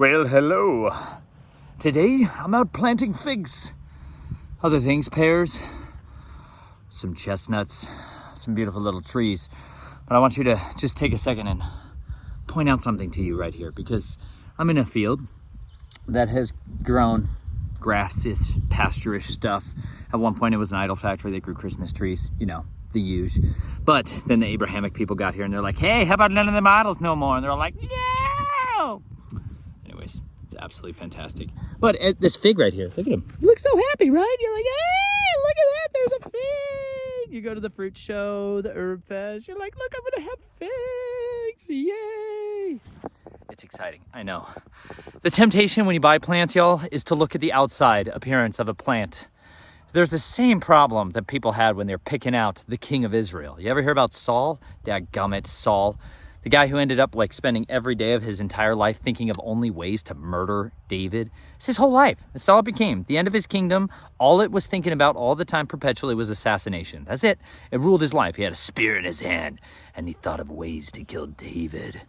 Well, hello. Today, I'm out planting figs. Other things, pears, some chestnuts, some beautiful little trees. But I want you to just take a second and point out something to you right here, because I'm in a field that has grown grasses, pasture-ish stuff. At one point, it was an idol factory. They grew Christmas trees, you know, the huge. But then the Abrahamic people got here and they're like, hey, how about none of them idols no more? And they're all like, no! Anyways, it's absolutely fantastic. But this fig right here, look at him. You look so happy, right? You're like, hey, look at that, there's a fig. You go to the fruit show, the herb fest. You're like, look, I'm gonna have figs, yay. It's exciting, I know. The temptation when you buy plants, y'all, is to look at the outside appearance of a plant. There's the same problem that people had when they're picking out the king of Israel. You ever hear about Saul? Dadgummit, Saul. The guy who ended up like spending every day of his entire life thinking of only ways to murder David. It's his whole life. That's all it became. The end of his kingdom, all it was thinking about all the time perpetually was assassination. That's it. It ruled his life. He had a spear in his hand and he thought of ways to kill David.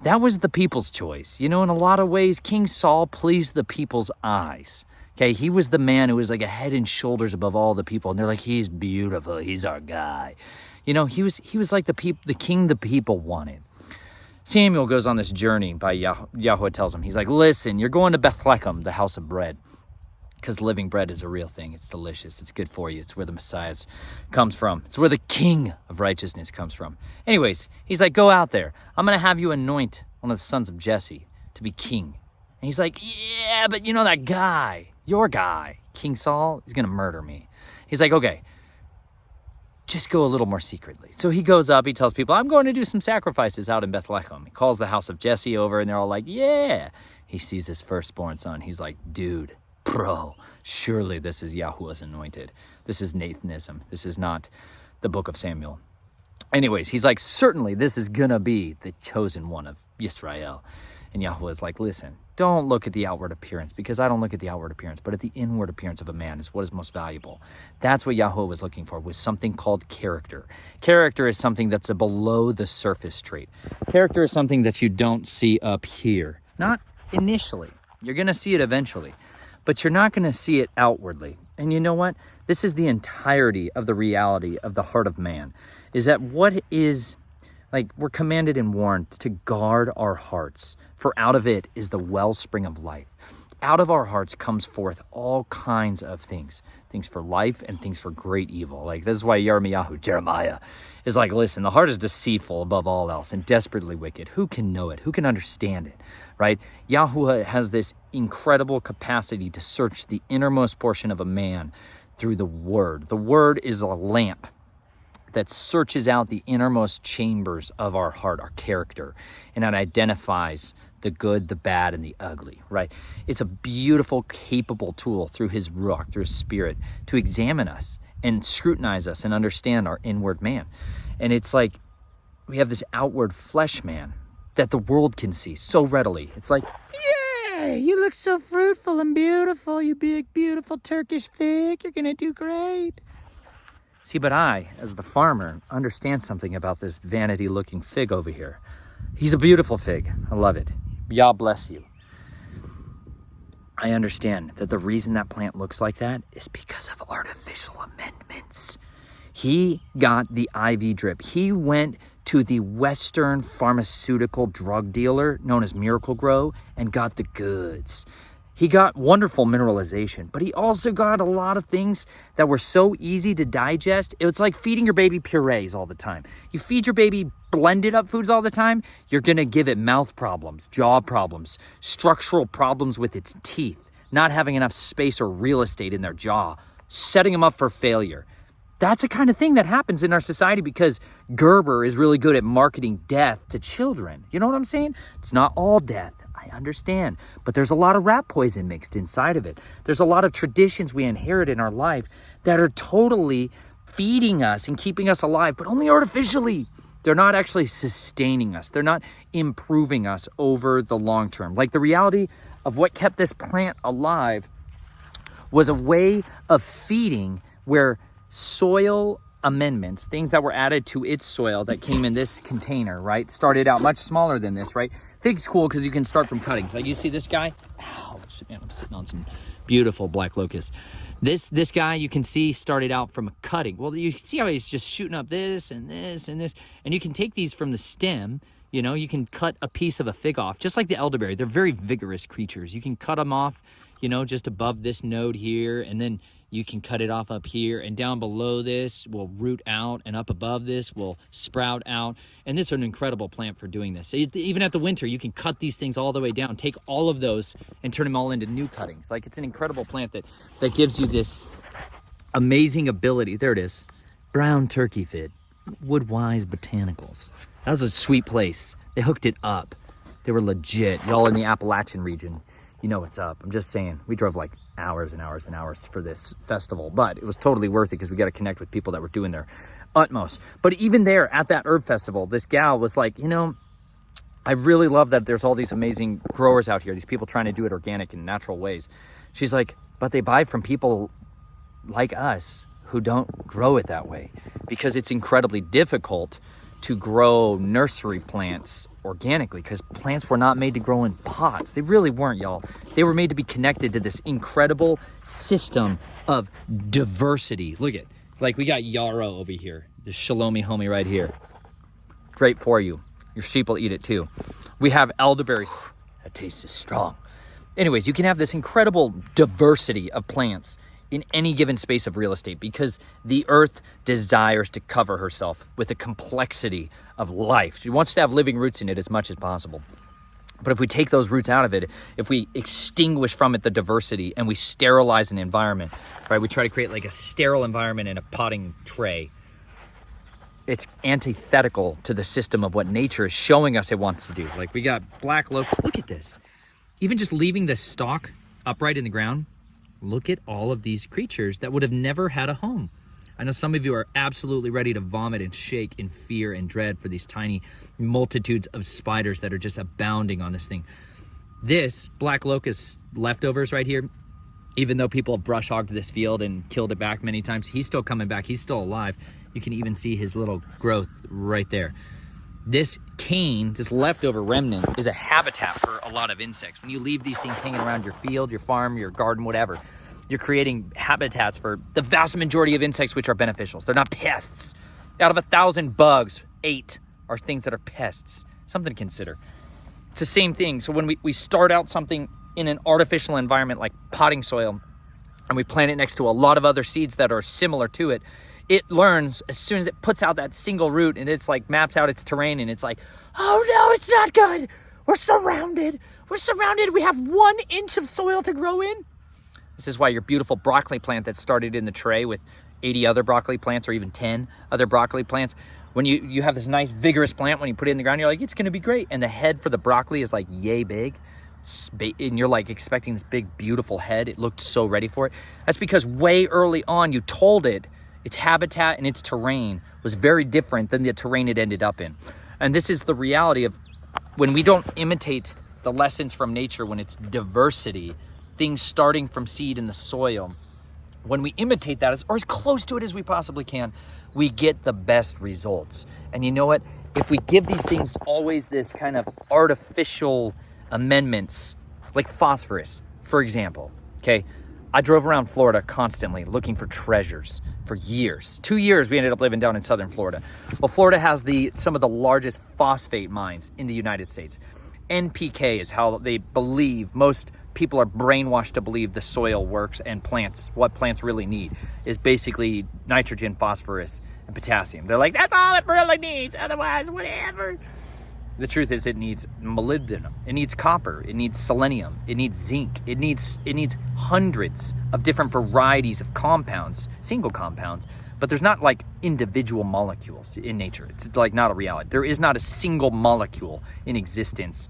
That was the people's choice. You know, in a lot of ways, King Saul pleased the people's eyes. Okay, he was the man who was like a head and shoulders above all the people. And they're like, he's beautiful. He's our guy. You know, he was like the king the people wanted. Samuel goes on this journey by Yahweh tells him, he's like, listen, you're going to Bethlehem, the house of bread. Because living bread is a real thing. It's delicious. It's good for you. It's where the Messiah comes from. It's where the King of righteousness comes from. Anyways, he's like, go out there. I'm going to have you anoint one of the sons of Jesse to be king. And he's like, yeah, but you know that guy, your guy, King Saul, is going to murder me. He's like, okay, just go a little more secretly. So he goes up, he tells people, I'm going to do some sacrifices out in Bethlehem. He calls the house of Jesse over and they're all like, yeah. He sees his firstborn son. He's like, dude, bro, surely this is Yahuwah's anointed. This is Nathanism. This is not the book of Samuel. Anyways, he's like, certainly this is going to be the chosen one of Israel. And Yahuwah is like, listen, don't look at the outward appearance, because I don't look at the outward appearance, but at the inward appearance of a man is what is most valuable. That's what Yahuwah was looking for, was something called character. Character is something that's a below the surface trait. Character is something that you don't see up here. Not initially. You're going to see it eventually, but you're not going to see it outwardly. And you know what? This is the entirety of the reality of the heart of man, is that what is, like, we're commanded and warned to guard our hearts, for out of it is the wellspring of life. Out of our hearts comes forth all kinds of things for life and things for great evil. Like, this is why Jeremiah is like, listen, the heart is deceitful above all else and desperately wicked. Who can know it? Who can understand it? Right? Yahuwah has this incredible capacity to search the innermost portion of a man through the word. The word is a lamp that searches out the innermost chambers of our heart, our character, and it identifies the good, the bad, and the ugly, right? It's a beautiful, capable tool through his ruach, through his spirit, to examine us and scrutinize us and understand our inward man. And it's like we have this outward flesh man that the world can see so readily. It's like, yeah, you look so fruitful and beautiful, you big, beautiful Turkish fig. You're going to do great. See, but I, as the farmer, understand something about this vanity-looking fig over here. He's a beautiful fig. I love it. Yah bless you. I understand that the reason that plant looks like that is because of artificial amendments. He got the IV drip. He went to the Western pharmaceutical drug dealer known as Miracle Grow and got the goods. He got wonderful mineralization, but he also got a lot of things that were so easy to digest. It's like feeding your baby purees all the time. You feed your baby blended up foods all the time, you're going to give it mouth problems, jaw problems, structural problems with its teeth, not having enough space or real estate in their jaw, setting them up for failure. That's the kind of thing that happens in our society because Gerber is really good at marketing death to children. You know what I'm saying? It's not all death. I understand, but there's a lot of rat poison mixed inside of it. There's a lot of traditions we inherit in our life that are totally feeding us and keeping us alive, but only artificially. They're not actually sustaining us. They're not improving us over the long term. Like the reality of what kept this plant alive was a way of feeding where soil amendments, things that were added to its soil that came in this container, right? Started out much smaller than this, right? Fig's cool because you can start from cuttings. Like you see this guy? Ow, man, I'm sitting on some beautiful black locust. This guy, you can see, started out from a cutting. Well, you see how he's just shooting up this and this and this. And you can take these from the stem. You know, you can cut a piece of a fig off, just like the elderberry. They're very vigorous creatures. You can cut them off, you know, just above this node here, and then you can cut it off up here, and down below this will root out, and up above this will sprout out. And this is an incredible plant for doing this. So even at the winter, you can cut these things all the way down, take all of those and turn them all into new cuttings. Like, it's an incredible plant that gives you this amazing ability. There it is. Brown turkey fit. Woodwise Botanicals. That was a sweet place. They hooked it up. They were legit. Y'all in the Appalachian region, you know what's up. I'm just saying, we drove like hours and hours and hours for this festival, but it was totally worth it because we got to connect with people that were doing their utmost. But even there at that herb festival, this gal was like, you know, I really love that there's all these amazing growers out here, these people trying to do it organic and natural ways. She's like, but they buy from people like us who don't grow it that way because it's incredibly difficult to grow nursery plants organically because plants were not made to grow in pots. They really weren't, y'all. They were made to be connected to this incredible system of diversity. Look at, like, we got yarrow over here. The shalomi homie right here. Great for you. Your sheep will eat it too. We have elderberries. That taste is strong. Anyways, you can have this incredible diversity of plants in any given space of real estate because the earth desires to cover herself with the complexity of life. She wants to have living roots in it as much as possible. But if we take those roots out of it, if we extinguish from it the diversity and we sterilize an environment, right? We try to create like a sterile environment in a potting tray. It's antithetical to the system of what nature is showing us it wants to do. Like we got black locust. Look at this. Even just leaving the stalk upright in the ground, look at all of these creatures that would have never had a home. I know some of you are absolutely ready to vomit and shake in fear and dread for these tiny multitudes of spiders that are just abounding on this thing. This black locust leftovers right here, even though people have brush hogged this field and killed it back many times, he's still coming back. He's still alive. You can even see his little growth right there. This cane, this leftover remnant, is a habitat for a lot of insects. When you leave these things hanging around your field, your farm, your garden, whatever, you're creating habitats for the vast majority of insects, which are beneficials. They're not pests. Out of 1,000 bugs, 8 are things that are pests. Something to consider. It's the same thing. So when we start out something in an artificial environment like potting soil, and we plant it next to a lot of other seeds that are similar to it, it learns as soon as it puts out that single root and it's like maps out its terrain and it's like, oh no, it's not good. We're surrounded. We have 1 inch of soil to grow in. This is why your beautiful broccoli plant that started in the tray with 80 other broccoli plants or even 10 other broccoli plants, when you have this nice vigorous plant, when you put it in the ground, you're like, it's going to be great. And the head for the broccoli is like yay big. And you're like expecting this big, beautiful head. It looked so ready for it. That's because way early on, you told it its habitat and its terrain was very different than the terrain it ended up in. And this is the reality of when we don't imitate the lessons from nature, when it's diversity, things starting from seed in the soil, when we imitate that or as close to it as we possibly can, we get the best results. And you know what? If we give these things always this kind of artificial amendments, like phosphorus, for example, okay? I drove around Florida constantly looking for treasures for years. 2 years we ended up living down in southern Florida. Well, Florida has some of the largest phosphate mines in the United States. NPK is how they believe, most people are brainwashed to believe the soil works and plants, what plants really need is basically nitrogen, phosphorus, and potassium. They're like, that's all it really needs, otherwise whatever. The truth is it needs molybdenum, it needs copper, it needs selenium, it needs zinc, it needs hundreds of different varieties of compounds, single compounds, but there's not like individual molecules in nature. It's like not a reality. There is not a single molecule in existence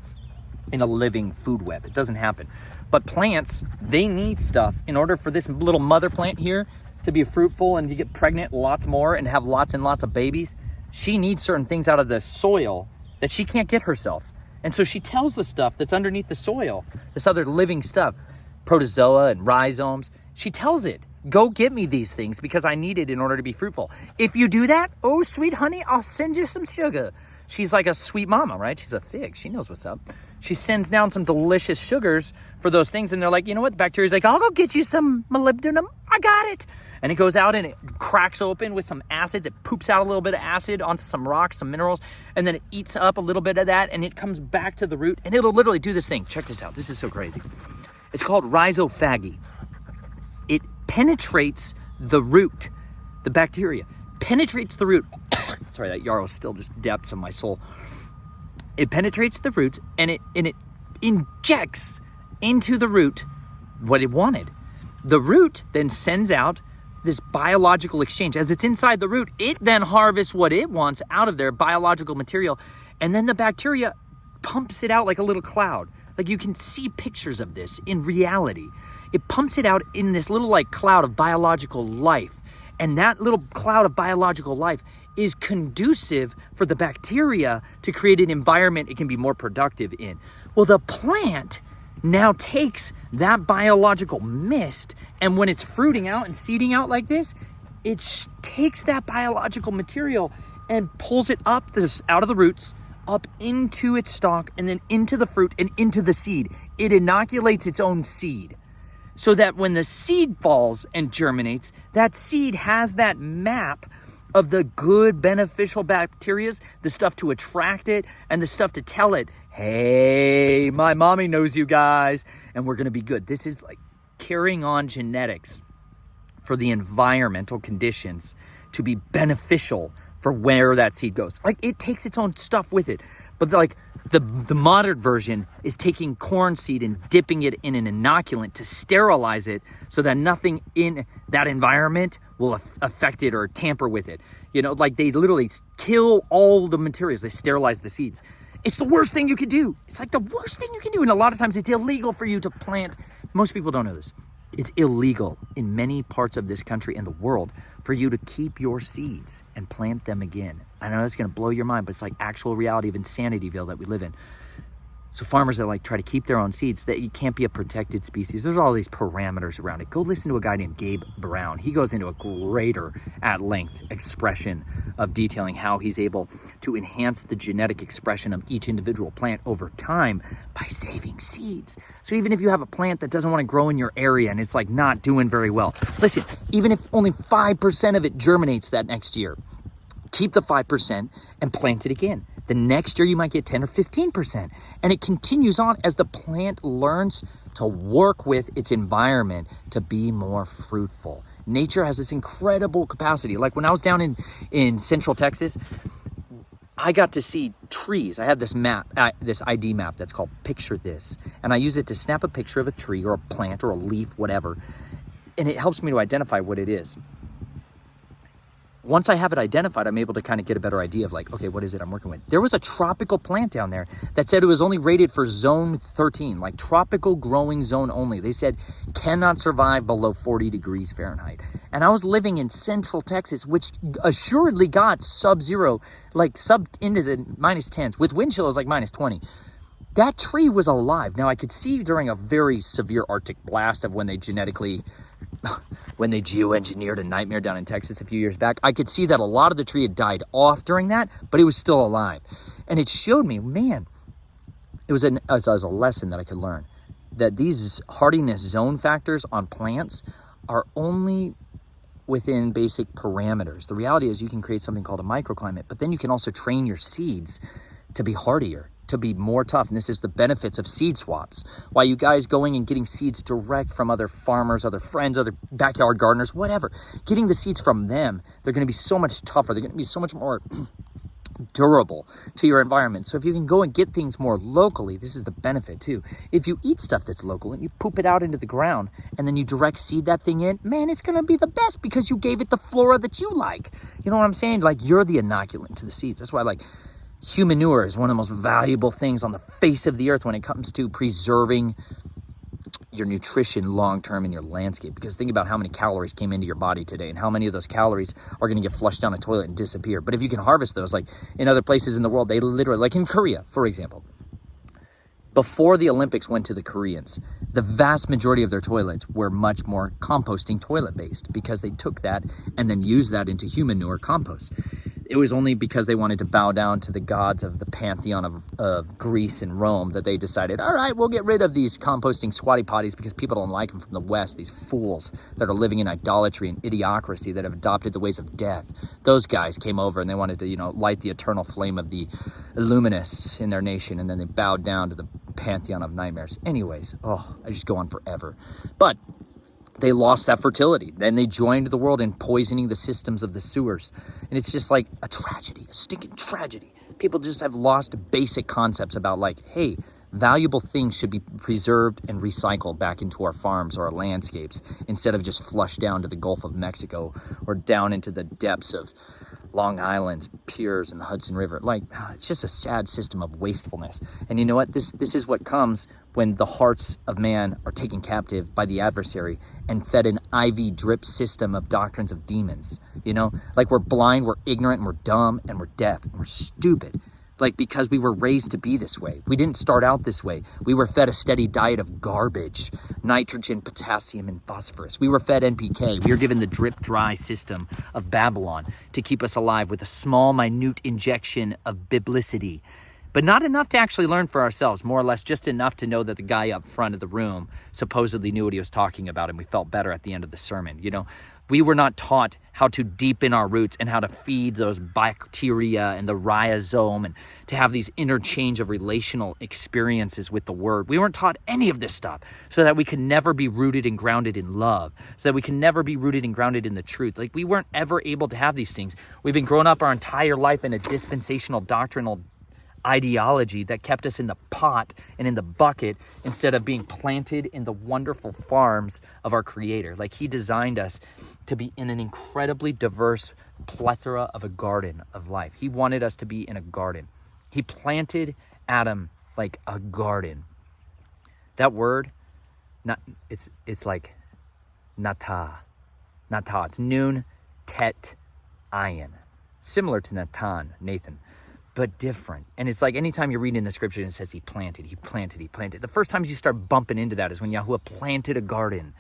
in a living food web. It doesn't happen. But plants, they need stuff in order for this little mother plant here to be fruitful and to get pregnant lots more and have lots and lots of babies. She needs certain things out of the soil that she can't get herself. And so she tells the stuff that's underneath the soil, this other living stuff, protozoa and rhizomes, she tells it, Go get me these things because I need it in order to be fruitful. If you do that, oh, sweet honey, I'll send you some sugar. She's like a sweet mama, right? She's a fig. She knows what's up. She sends down some delicious sugars for those things. And they're like, you know what? The bacteria's like, I'll go get you some molybdenum. I got it. And it goes out and it cracks open with some acids. It poops out a little bit of acid onto some rocks, some minerals. And then it eats up a little bit of that. And it comes back to the root. And it'll literally do this thing. Check this out. This is so crazy. It's called rhizophagy. It penetrates the root. The bacteria penetrates the root. Sorry, that yarrow still just depths of my soul. It penetrates the roots and it injects into the root what it wanted. The root then sends out this biological exchange. As it's inside the root, it then harvests what it wants out of their biological material. And then the bacteria pumps it out like a little cloud. Like you can see pictures of this in reality. It pumps it out in this little like cloud of biological life. And that little cloud of biological life is conducive for the bacteria to create an environment it can be more productive in. Well, the plant now takes that biological mist, and when it's fruiting out and seeding out like this, it takes that biological material and pulls it up out of the roots, up into its stalk, and then into the fruit and into the seed. It inoculates its own seed, so that when the seed falls and germinates, that seed has that map of the good beneficial bacteria, the stuff to attract it and the stuff to tell it, hey, my mommy knows you guys and we're going to be good. This is like carrying on genetics for the environmental conditions to be beneficial for where that seed goes. Like it takes its own stuff with it. But like the modern version is taking corn seed and dipping it in an inoculant to sterilize it so that nothing in that environment will affect it or tamper with it. You know, like they literally kill all the materials. They sterilize the seeds. It's the worst thing you could do. It's like the worst thing you can do. And a lot of times it's illegal for you to plant. Most people don't know this. It's illegal in many parts of this country and the world for you to keep your seeds and plant them again. I know that's going to blow your mind, but it's like actual reality of Insanityville that we live in. So farmers that like try to keep their own seeds, that you can't be a protected species. There's all these parameters around it. Go listen to a guy named Gabe Brown. He goes into a greater at length expression of detailing how he's able to enhance the genetic expression of each individual plant over time by saving seeds. So even if you have a plant that doesn't want to grow in your area and it's like not doing very well, listen, even if only 5% of it germinates that next year, keep the 5% and plant it again. The next year you might get 10 or 15%. And it continues on as the plant learns to work with its environment to be more fruitful. Nature has this incredible capacity. Like when I was down in Central Texas, I got to see trees. I have this map, this ID map that's called Picture This. And I use it to snap a picture of a tree or a plant or a leaf, whatever. And it helps me to identify what it is. Once I have it identified, I'm able to kind of get a better idea of like, okay, what is it I'm working with? There was a tropical plant down there that said it was only rated for zone 13, like tropical growing zone only. They said cannot survive below 40 degrees Fahrenheit. And I was living in Central Texas, which assuredly got sub-zero, like sub into the minus 10s with wind chills like minus 20. That tree was alive. Now I could see during a very severe Arctic blast of when they geoengineered a nightmare down in Texas a few years back, I could see that a lot of the tree had died off during that, but it was still alive. And it showed me, man, it was a lesson that I could learn, that these hardiness zone factors on plants are only within basic parameters. The reality is you can create something called a microclimate, but then you can also train your seeds to be hardier, to be more tough. And this is the benefits of seed swaps. Why you guys going and getting seeds direct from other farmers, other friends, other backyard gardeners, whatever. Getting the seeds from them, they're going to be so much tougher. They're going to be so much more durable to your environment. So if you can go and get things more locally, this is the benefit too. If you eat stuff that's local and you poop it out into the ground and then you direct seed that thing in, man, it's going to be the best because you gave it the flora that you like. You know what I'm saying? Like you're the inoculant to the seeds. That's why like human manure is one of the most valuable things on the face of the earth when it comes to preserving your nutrition long-term in your landscape. Because think about how many calories came into your body today and how many of those calories are going to get flushed down a toilet and disappear. But if you can harvest those, like in other places in the world, they literally, like in Korea, for example, Before the Olympics went to the Koreans, the vast majority of their toilets were much more composting toilet based because they took that and then used that into human manure compost. It was only because they wanted to bow down to the gods of the pantheon of Greece and Rome that they decided, all right, we'll get rid of these composting squatty potties because people don't like them from the West, these fools that are living in idolatry and idiocracy that have adopted the ways of death. Those guys came over and they wanted to, light the eternal flame of the Illuminists in their nation, and then they bowed down to the pantheon of nightmares. Anyways, I just go on forever. But they lost that fertility. Then they joined the world in poisoning the systems of the sewers. And it's just like a tragedy, a stinking tragedy. People just have lost basic concepts about hey, valuable things should be preserved and recycled back into our farms or our landscapes instead of just flushed down to the Gulf of Mexico or down into the depths of Long Island's piers and the Hudson River. It's just a sad system of wastefulness. And you know what? This is what comes when the hearts of man are taken captive by the adversary and fed an IV drip system of doctrines of demons. We're blind, we're ignorant, and we're dumb, and we're deaf, and we're stupid. Because we were raised to be this way. We didn't start out this way. We were fed a steady diet of garbage, nitrogen, potassium, and phosphorus. We were fed NPK. We were given the drip dry system of Babylon to keep us alive with a small, minute injection of biblicity. But not enough to actually learn for ourselves, more or less just enough to know that the guy up front of the room supposedly knew what he was talking about, and we felt better at the end of the sermon. We were not taught how to deepen our roots and how to feed those bacteria and the rhizome and to have these interchange of relational experiences with the word. We weren't taught any of this stuff so that we could never be rooted and grounded in love, so that we can never be rooted and grounded in the truth. We weren't ever able to have these things. We've been growing up our entire life in a dispensational doctrinal ideology that kept us in the pot and in the bucket instead of being planted in the wonderful farms of our Creator. He designed us to be in an incredibly diverse plethora of a garden of life. He wanted us to be in a garden. He planted Adam like a garden. That word, it's like nata. Nata. It's noon, tet, ayin. Similar to Nathan, but different. And it's anytime you read in the scripture and it says he planted. The first times you start bumping into that is when Yahuwah planted a garden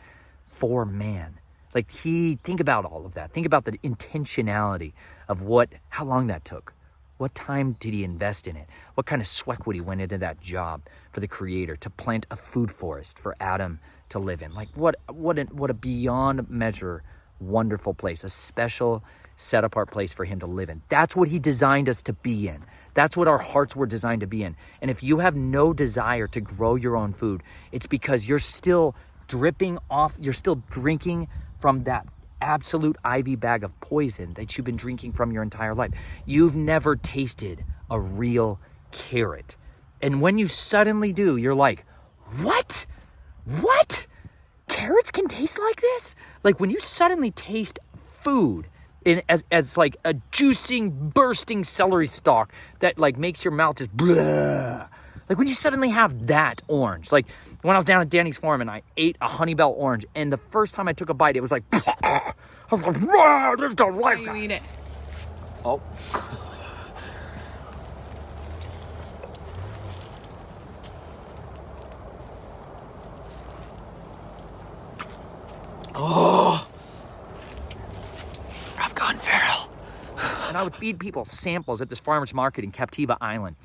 for man. Think about all of that. Think about the intentionality of how long that took. What time did he invest in it? What kind of sweat would he went into that job for the Creator to plant a food forest for Adam to live in? What a beyond measure wonderful place, a special set apart place for him to live in. That's what he designed us to be in. That's what our hearts were designed to be in. And if you have no desire to grow your own food, it's because you're still dripping off, you're still drinking from that absolute IV bag of poison that you've been drinking from your entire life. You've never tasted a real carrot. And when you suddenly do, you're like, what? What? Carrots can taste like this? When you suddenly taste food as a juicing, bursting celery stalk that makes your mouth just blah. When you suddenly have that orange. When I was down at Danny's Farm and I ate a Honeybell orange, and the first time I took a bite, it was I was like, wow, this is delicious. How do you eat it? Oh. Oh. I've gone feral. And I would feed people samples at this farmer's market in Captiva Island.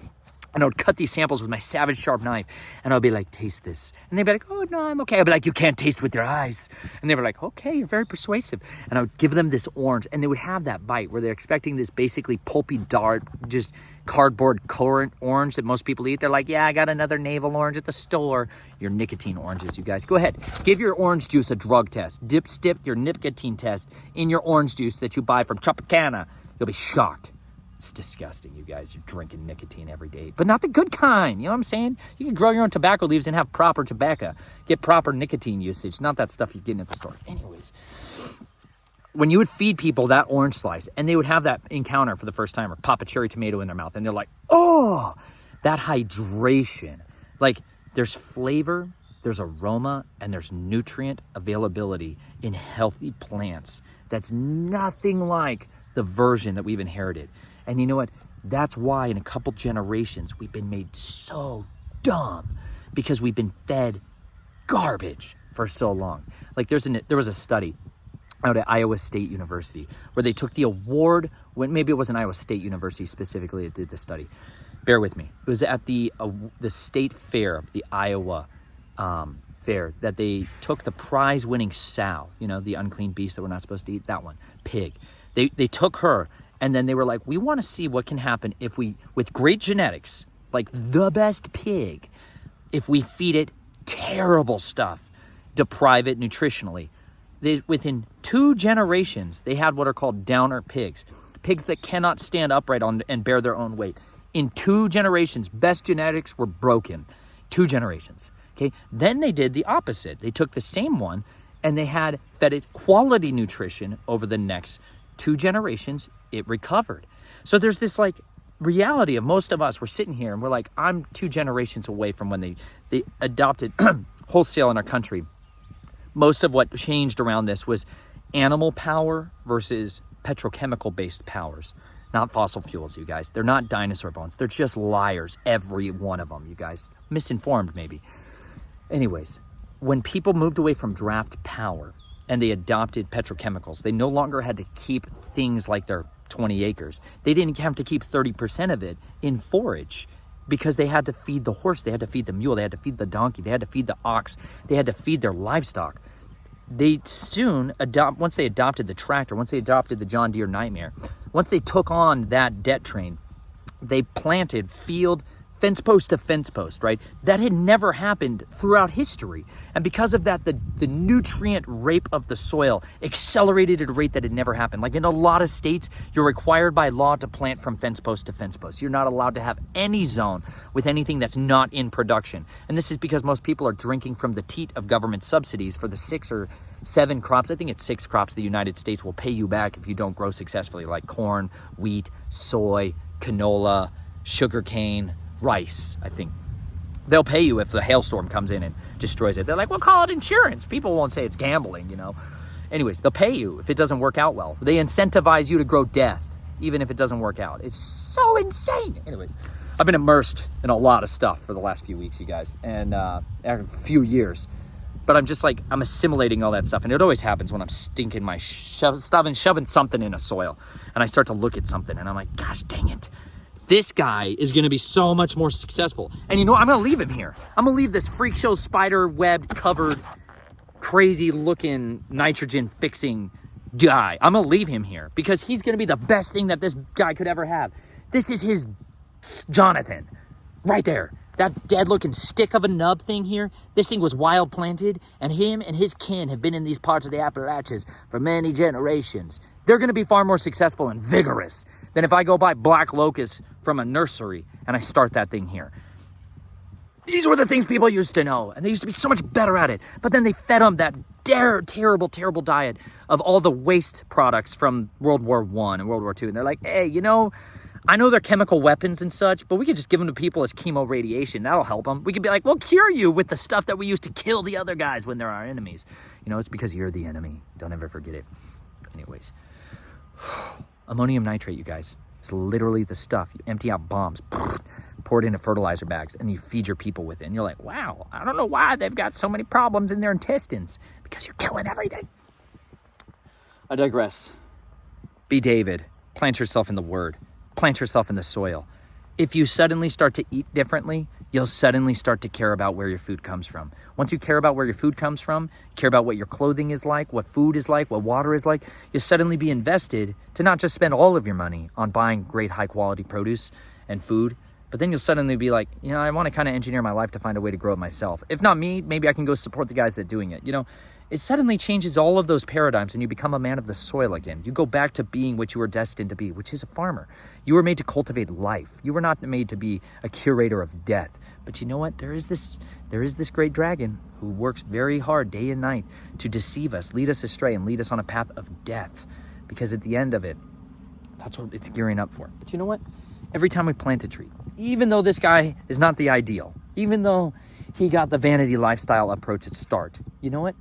And I would cut these samples with my savage sharp knife. And I would be like, taste this. And they'd be like, oh, no, I'm okay. I'd be like, you can't taste with your eyes. And they were like, okay, you're very persuasive. And I would give them this orange. And they would have that bite where they're expecting this basically pulpy dart, just cardboard currant orange that most people eat. They're like, yeah, I got another navel orange at the store. Your nicotine oranges, you guys. Go ahead. Give your orange juice a drug test. Stick your nicotine test in your orange juice that you buy from Tropicana. You'll be shocked. It's disgusting, you guys. You're drinking nicotine every day, but not the good kind. You know what I'm saying? You can grow your own tobacco leaves and have proper tobacco. Get proper nicotine usage, not that stuff you're getting at the store. Anyways, when you would feed people that orange slice and they would have that encounter for the first time or pop a cherry tomato in their mouth and they're like, oh, that hydration. There's flavor, there's aroma, and there's nutrient availability in healthy plants. That's nothing like the version that we've inherited. And you know what? That's why in a couple generations, we've been made so dumb because we've been fed garbage for so long. Like there was a study out at Iowa State University where they took the award, when maybe it wasn't Iowa State University specifically that did the study. Bear with me. It was at the state fair of the Iowa fair that they took the prize-winning sow, the unclean beast that we're not supposed to eat, that one, pig. They took her, and then they were like, we want to see what can happen if we, with great genetics, like the best pig, if we feed it terrible stuff, deprive it nutritionally. Within 2 generations, they had what are called downer pigs that cannot stand upright and bear their own weight. In 2 generations, best genetics were broken. 2 generations. Okay. Then they did the opposite. They took the same one and they had fed it quality nutrition over the next 2 generations. It recovered. So there's this like reality of most of us, we're sitting here and we're like, I'm 2 generations away from when they adopted wholesale in our country. Most of what changed around this was animal power versus petrochemical based powers. Not fossil fuels, you guys. They're not dinosaur bones. They're just liars, every one of them, you guys. Misinformed, maybe. Anyways, when people moved away from draft power and they adopted petrochemicals, they no longer had to keep things like their 20 acres. They didn't have to keep 30% of it in forage because they had to feed the horse, they had to feed the mule, they had to feed the donkey, they had to feed the ox, they had to feed their livestock. They soon once they adopted the tractor, once they adopted the John Deere Nightmare, once they took on that debt train, they planted field fence post to fence post, right? That had never happened throughout history. And because of that, the nutrient rape of the soil accelerated at a rate that had never happened. Like in a lot of states, you're required by law to plant from fence post to fence post. You're not allowed to have any zone with anything that's not in production. And this is because most people are drinking from the teat of government subsidies for the 6 or 7 crops. I think it's 6 crops the United States will pay you back if you don't grow successfully, like corn, wheat, soy, canola, sugarcane, rice. I think they'll pay you if the hailstorm comes in and destroys it. They're like, we'll call it insurance. People won't say it's gambling, Anyways, they'll pay you if it doesn't work out well. They incentivize you to grow death, even if it doesn't work out. It's so insane. Anyways, I've been immersed in a lot of stuff for the last few weeks, you guys, and a few years. But I'm just like, I'm assimilating all that stuff. And it always happens when I'm stinking my shoving something in a soil. And I start to look at something and I'm like, gosh, dang it. This guy is going to be so much more successful. And I'm going to leave him here. I'm going to leave this freak show spider web covered, crazy looking nitrogen fixing guy. I'm going to leave him here because he's going to be the best thing that this guy could ever have. This is his Jonathan right there. That dead looking stick of a nub thing here, this thing was wild planted, and him and his kin have been in these parts of the Appalachians for many generations. They're going to be far more successful and vigorous than if I go buy black locust from a nursery and I start that thing here. These were the things people used to know, and they used to be so much better at it. But then they fed them that terrible, terrible diet of all the waste products from World War I and World War II. And they're like, hey, I know they're chemical weapons and such, but we could just give them to people as chemo radiation. That'll help them. We could be like, we'll cure you with the stuff that we used to kill the other guys when they're our enemies. It's because you're the enemy. Don't ever forget it. Anyways, ammonium nitrate, you guys. It's literally the stuff. You empty out bombs, pour it into fertilizer bags, and you feed your people with it. And you're like, wow, I don't know why they've got so many problems in their intestines. Because you're killing everything. I digress. Be David. Plant yourself in the Word. Plant yourself in the soil. If you suddenly start to eat differently, you'll suddenly start to care about where your food comes from. Once you care about where your food comes from, care about what your clothing is like, what food is like, what water is like, you'll suddenly be invested to not just spend all of your money on buying great high quality produce and food, but then you'll suddenly be like, I want to kind of engineer my life to find a way to grow it myself. If not me, maybe I can go support the guys that are doing it. It suddenly changes all of those paradigms and you become a man of the soil again. You go back to being what you were destined to be, which is a farmer. You were made to cultivate life. You were not made to be a curator of death. But you know what? There is this great dragon who works very hard day and night to deceive us, lead us astray, and lead us on a path of death. Because at the end of it, that's what it's gearing up for. But you know what? Every time we plant a tree, even though this guy is not the ideal, even though he got the vanity lifestyle approach at start, you know what?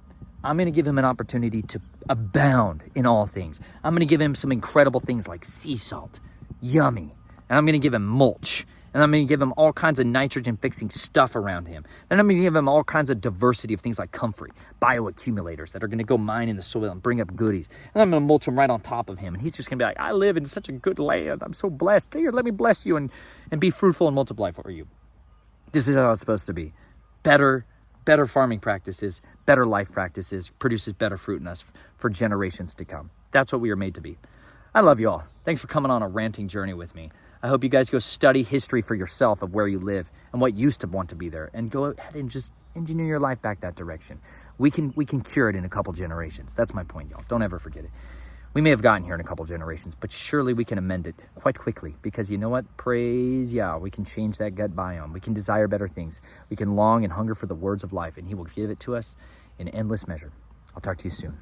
I'm going to give him an opportunity to abound in all things. I'm going to give him some incredible things like sea salt, yummy. And I'm going to give him mulch. And I'm going to give him all kinds of nitrogen-fixing stuff around him. Then I'm going to give him all kinds of diversity of things like comfrey, bioaccumulators that are going to go mine in the soil and bring up goodies. And I'm going to mulch them right on top of him. And he's just going to be like, I live in such a good land. I'm so blessed. Here, let me bless you and be fruitful and multiply for you. This is how it's supposed to be. Better farming practices, better life practices, produces better fruit in us for generations to come. That's what we are made to be. I love you all. Thanks for coming on a ranting journey with me. I hope you guys go study history for yourself of where you live and what used to want to be there, and go ahead and just engineer your life back that direction. We can cure it in a couple generations. That's my point, y'all. Don't ever forget it. We may have gotten here in a couple generations, but surely we can amend it quite quickly, because you know what? Praise Yah. We can change that gut biome. We can desire better things. We can long and hunger for the words of life, and he will give it to us in endless measure. I'll talk to you soon.